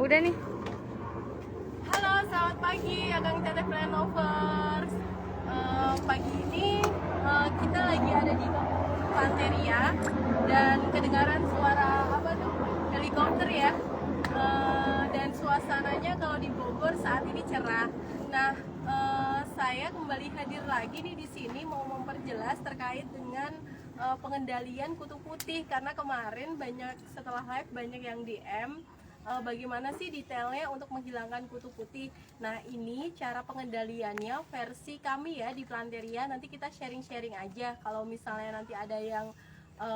Udah nih. Halo, selamat pagi Akang Teteh Plant Lovers. Pagi ini kita lagi ada di Planteria dan kedengaran suara apa tuh? Helikopter ya. Dan suasananya kalau di Bogor saat ini cerah. Nah, saya kembali hadir lagi nih di sini mau memperjelas terkait dengan pengendalian kutu putih karena kemarin setelah live banyak yang DM bagaimana sih detailnya untuk menghilangkan kutu putih. Nah, ini cara pengendaliannya versi kami ya di Planteria. Nanti kita sharing-sharing aja. Kalau misalnya nanti ada yang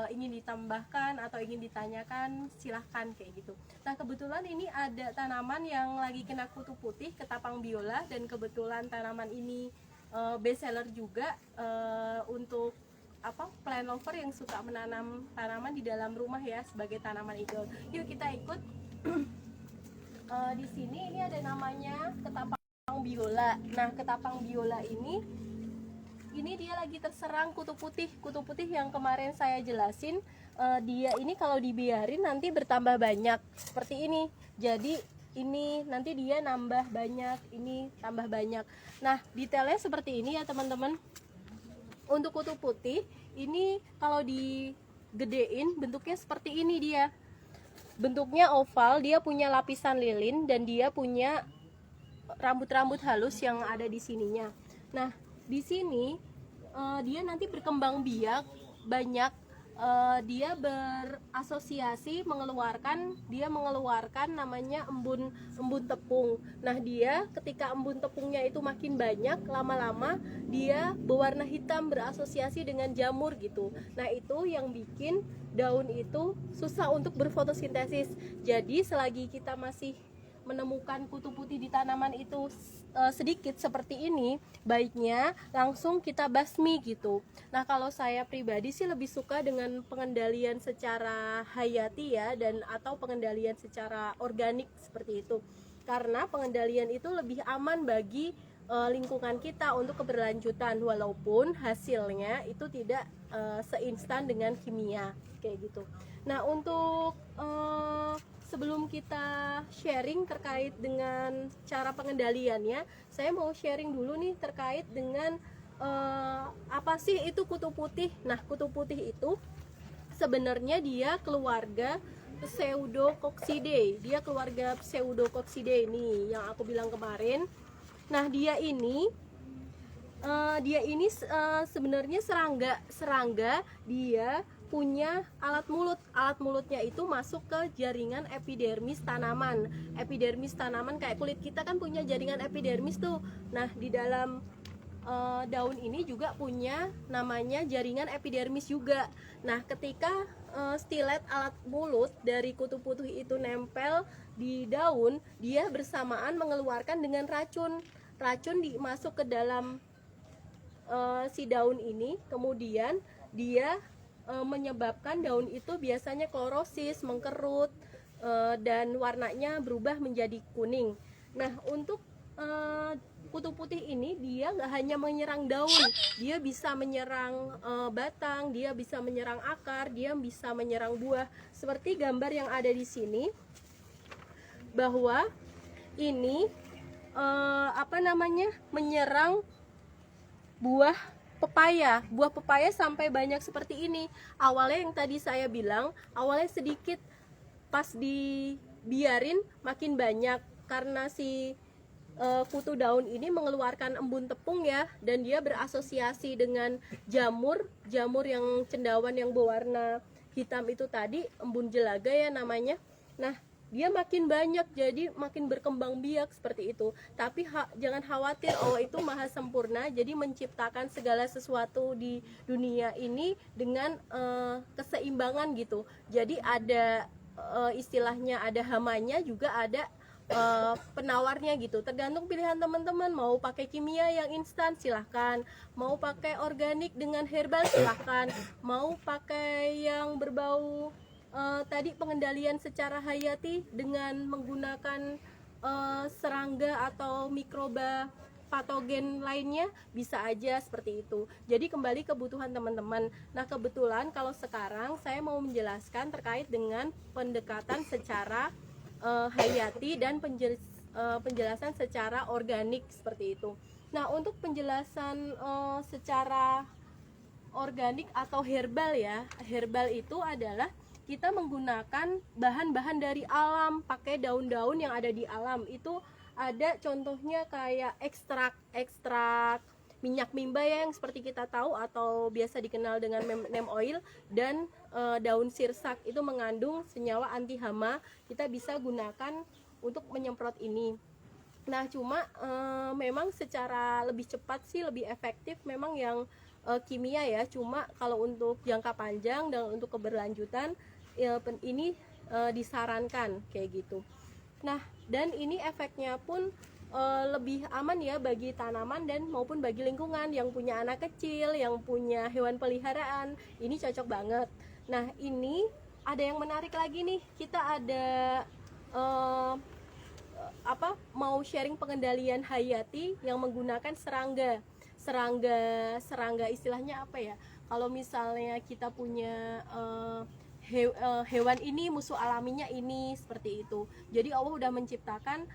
ingin ditambahkan atau ingin ditanyakan, silahkan kayak gitu. Nah, kebetulan ini ada tanaman yang lagi kena kutu putih, ketapang biola, dan kebetulan tanaman ini best seller juga untuk plant lover yang suka menanam tanaman di dalam rumah ya sebagai tanaman indoor. Yuk kita ikut. Di sini ini ada namanya ketapang biola. Nah, ketapang biola ini dia lagi terserang kutu putih yang kemarin saya jelasin. Dia ini kalau dibiarin nanti bertambah banyak seperti ini. Jadi ini nanti dia nambah banyak, ini tambah banyak. Nah, detailnya seperti ini ya teman-teman. Untuk kutu putih ini kalau digedein bentuknya seperti ini dia. Bentuknya oval, dia punya lapisan lilin dan dia punya rambut-rambut halus yang ada di sininya. Nah, di sini dia nanti berkembang biak banyak. Dia berasosiasi mengeluarkan namanya embun tepung. Nah, dia ketika embun tepungnya itu makin banyak, lama-lama dia berwarna hitam berasosiasi dengan jamur gitu. Nah, itu yang bikin daun itu susah untuk berfotosintesis. Jadi selagi kita masih menemukan kutu putih di tanaman itu sedikit seperti ini, baiknya langsung kita basmi gitu. Nah, kalau saya pribadi sih lebih suka dengan pengendalian secara hayati ya, dan atau pengendalian secara organik seperti itu. Karena pengendalian itu lebih aman bagi lingkungan kita untuk keberlanjutan, walaupun hasilnya itu tidak seinstan dengan kimia kayak gitu. Nah, untuk sebelum kita sharing terkait dengan cara pengendaliannya, saya mau sharing dulu nih terkait dengan apa sih itu kutu putih. Nah, kutu putih itu sebenarnya dia keluarga Pseudococcidae. Dia keluarga Pseudococcidae nih yang aku bilang kemarin. Nah, dia ini sebenarnya serangga. Dia punya alat mulutnya itu masuk ke jaringan epidermis tanaman. Epidermis tanaman kayak kulit kita kan punya jaringan epidermis tuh. Nah, di dalam daun ini juga punya namanya jaringan epidermis juga. Nah, ketika stilet alat mulut dari kutu putih itu nempel di daun, dia bersamaan mengeluarkan dengan racun masuk ke dalam si daun ini, kemudian dia menyebabkan daun itu biasanya klorosis, mengkerut, dan warnanya berubah menjadi kuning. Nah, untuk kutu putih ini dia nggak hanya menyerang daun, dia bisa menyerang batang, dia bisa menyerang akar, dia bisa menyerang buah. Seperti gambar yang ada di sini, bahwa ini menyerang buah pepaya sampai banyak seperti ini. Awalnya yang tadi saya bilang, awalnya sedikit, pas dibiarin makin banyak karena si kutu daun ini mengeluarkan embun tepung ya, dan dia berasosiasi dengan jamur yang cendawan yang berwarna hitam itu tadi, embun jelaga ya namanya. Nah, dia makin banyak, jadi makin berkembang biak seperti itu. Tapi jangan khawatir, Allah itu maha sempurna, jadi menciptakan segala sesuatu di dunia ini dengan keseimbangan gitu. Jadi ada istilahnya ada hamanya, juga ada penawarnya gitu. Tergantung pilihan teman-teman, mau pakai kimia yang instan silahkan, mau pakai organik dengan herbal silahkan, mau pakai yang berbau tadi pengendalian secara hayati dengan menggunakan serangga atau mikroba patogen lainnya, bisa aja seperti itu. Jadi kembali kebutuhan teman-teman. Nah, kebetulan kalau sekarang saya mau menjelaskan terkait dengan pendekatan secara hayati dan penjelasan secara organik seperti itu. Nah, untuk penjelasan secara organik atau herbal ya, herbal itu adalah kita menggunakan bahan-bahan dari alam, pakai daun-daun yang ada di alam. Itu ada contohnya kayak ekstrak minyak mimba ya, yang seperti kita tahu atau biasa dikenal dengan neem oil, dan daun sirsak itu mengandung senyawa anti hama. Kita bisa gunakan untuk menyemprot ini. Nah, cuma memang secara lebih cepat sih, lebih efektif memang yang kimia ya. Cuma kalau untuk jangka panjang dan untuk keberlanjutan ini disarankan kayak gitu. Nah, dan ini efeknya pun lebih aman ya bagi tanaman dan maupun bagi lingkungan. Yang punya anak kecil, yang punya hewan peliharaan, ini cocok banget. Nah, ini ada yang menarik lagi nih. Kita ada mau sharing pengendalian hayati yang menggunakan serangga istilahnya apa ya, kalau misalnya kita punya hewan ini musuh alaminya ini, seperti itu. Jadi Allah udah menciptakan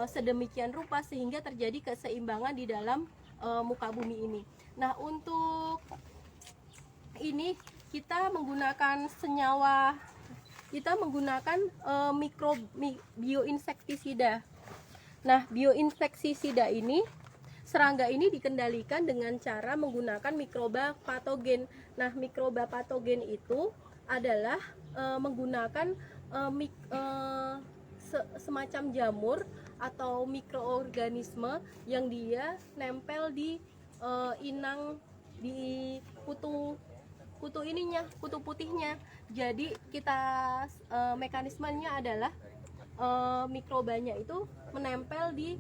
sedemikian rupa sehingga terjadi keseimbangan di dalam muka bumi ini. Nah, untuk ini kita menggunakan senyawa, kita menggunakan bioinsektisida. Nah, bioinsektisida ini, serangga ini dikendalikan dengan cara menggunakan mikroba patogen. Nah, mikroba patogen itu adalah menggunakan semacam jamur atau mikroorganisme yang dia nempel di inang, di kutu putihnya. Jadi kita mekanismenya adalah mikrobanya itu menempel di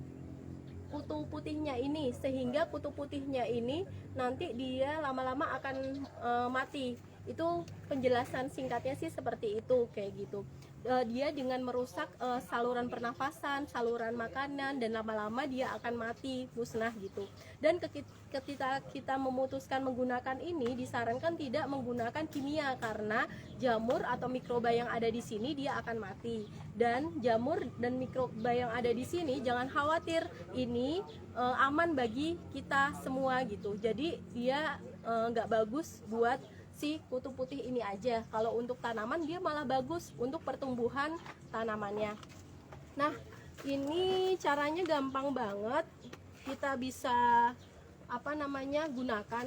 kutu putihnya ini, sehingga kutu putihnya ini nanti dia lama-lama akan mati. Itu penjelasan singkatnya sih seperti itu, kayak gitu. Dia dengan merusak saluran pernafasan, saluran makanan, dan lama-lama dia akan mati, musnah gitu. Dan ketika kita memutuskan menggunakan ini, disarankan tidak menggunakan kimia karena jamur atau mikroba yang ada di sini dia akan mati. Dan jamur dan mikroba yang ada di sini jangan khawatir, ini aman bagi kita semua gitu. Jadi dia nggak bagus buat si kutu putih ini aja. Kalau untuk tanaman dia malah bagus untuk pertumbuhan tanamannya. Nah, ini caranya gampang banget, kita bisa gunakan.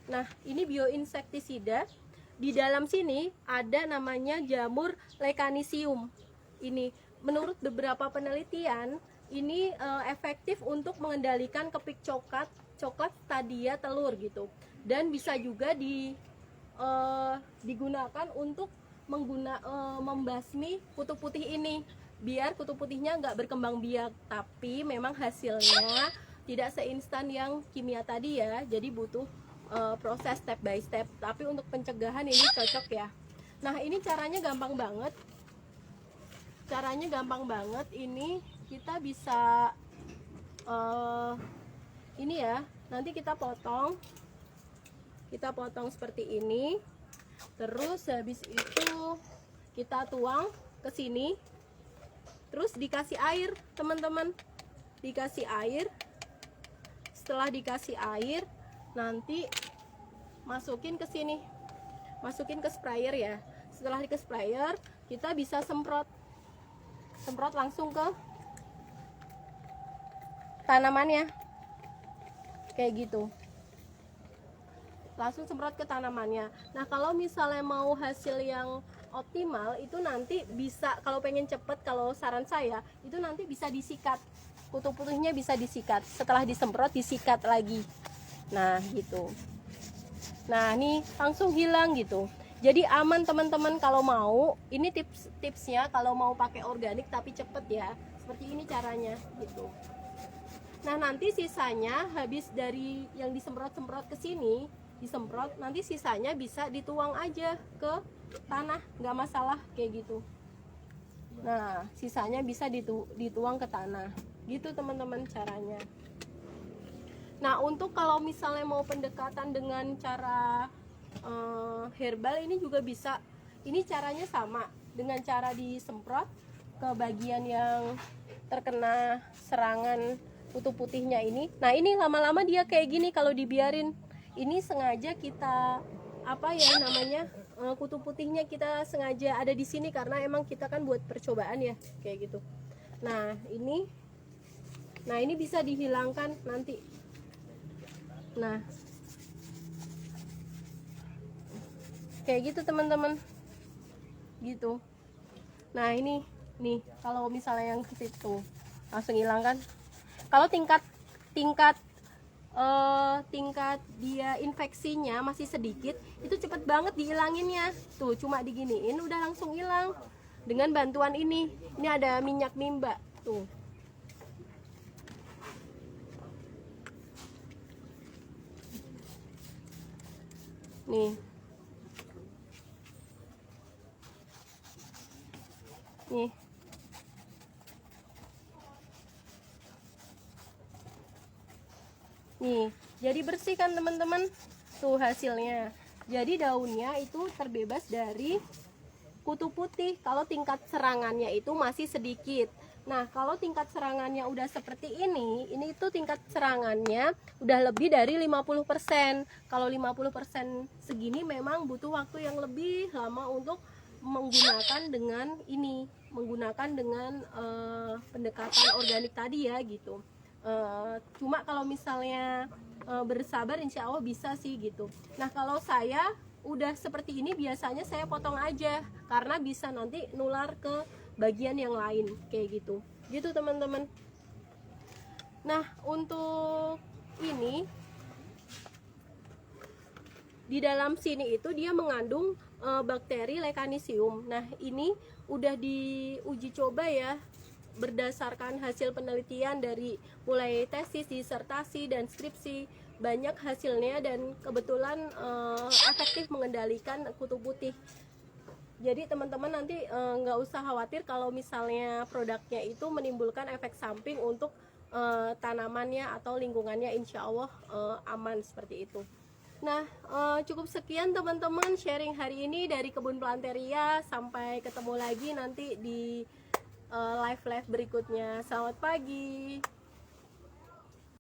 Nah, ini bioinsektisida. Di dalam sini ada namanya jamur Lecanisium. Ini menurut beberapa penelitian ini efektif untuk mengendalikan kepik coklat stadia telur gitu. Dan bisa juga digunakan untuk membasmi kutu putih ini, biar kutu putihnya nggak berkembang biak. Tapi memang hasilnya tidak seinstan yang kimia tadi ya, jadi butuh proses step by step. Tapi untuk pencegahan ini cocok ya. Nah, ini caranya gampang banget. Ini kita bisa ini ya, nanti kita potong seperti ini. Terus habis itu kita tuang ke sini. Terus dikasih air, teman-teman. Dikasih air. Setelah dikasih air, nanti masukin ke sini. Masukin ke sprayer ya. Setelah ke sprayer, kita bisa semprot langsung ke tanamannya. Kayak gitu. Langsung semprot ke tanamannya. Nah, kalau misalnya mau hasil yang optimal itu nanti bisa, kalau pengen cepet, kalau saran saya itu nanti bisa disikat, kutu putihnya bisa disikat. Setelah disemprot disikat lagi. Nah, gitu. Nah, ini langsung hilang gitu. Jadi aman teman-teman kalau mau. Ini tipsnya kalau mau pakai organik tapi cepet ya. Seperti ini caranya gitu. Nah, nanti sisanya habis dari yang disemprot-semprot ke sini, disemprot, nanti sisanya bisa dituang aja ke tanah, nggak masalah kayak gitu. Nah, sisanya bisa dituang ke tanah gitu teman-teman caranya. Nah, untuk kalau misalnya mau pendekatan dengan cara herbal ini juga bisa. Ini caranya sama dengan cara disemprot ke bagian yang terkena serangan kutu putihnya ini. Nah ini lama-lama dia kayak gini kalau dibiarin. Ini sengaja kita apa ya namanya, kutu putihnya kita sengaja ada di sini karena emang kita kan buat percobaan ya kayak gitu. Nah ini bisa dihilangkan nanti. Nah kayak gitu teman-teman, gitu. Nah ini nih kalau misalnya yang ke situ langsung hilang kan. Kalau tingkat dia infeksinya masih sedikit, itu cepet banget dihilanginnya. Tuh cuma diginiin udah langsung hilang dengan bantuan ini. Ini ada minyak mimba tuh. Nih nih jadi bersih kan teman-teman, tuh hasilnya. Jadi daunnya itu terbebas dari kutu putih kalau tingkat serangannya itu masih sedikit. Nah kalau tingkat serangannya udah seperti ini itu tingkat serangannya udah lebih dari 50%. Kalau 50% segini memang butuh waktu yang lebih lama untuk menggunakan dengan pendekatan organik tadi ya gitu. Cuma kalau misalnya bersabar insya Allah bisa sih gitu. Nah kalau saya udah seperti ini biasanya saya potong aja karena bisa nanti nular ke bagian yang lain kayak gitu teman-teman. Nah untuk ini di dalam sini itu dia mengandung bakteri Lecanisium. Nah ini udah diuji coba ya berdasarkan hasil penelitian dari mulai tesis, disertasi dan skripsi, banyak hasilnya dan kebetulan efektif mengendalikan kutu putih. Jadi teman-teman nanti nggak usah khawatir kalau misalnya produknya itu menimbulkan efek samping untuk tanamannya atau lingkungannya, insya Allah aman seperti itu. Nah cukup sekian teman-teman sharing hari ini dari Kebun Planteria. Sampai ketemu lagi nanti di live berikutnya. Selamat pagi.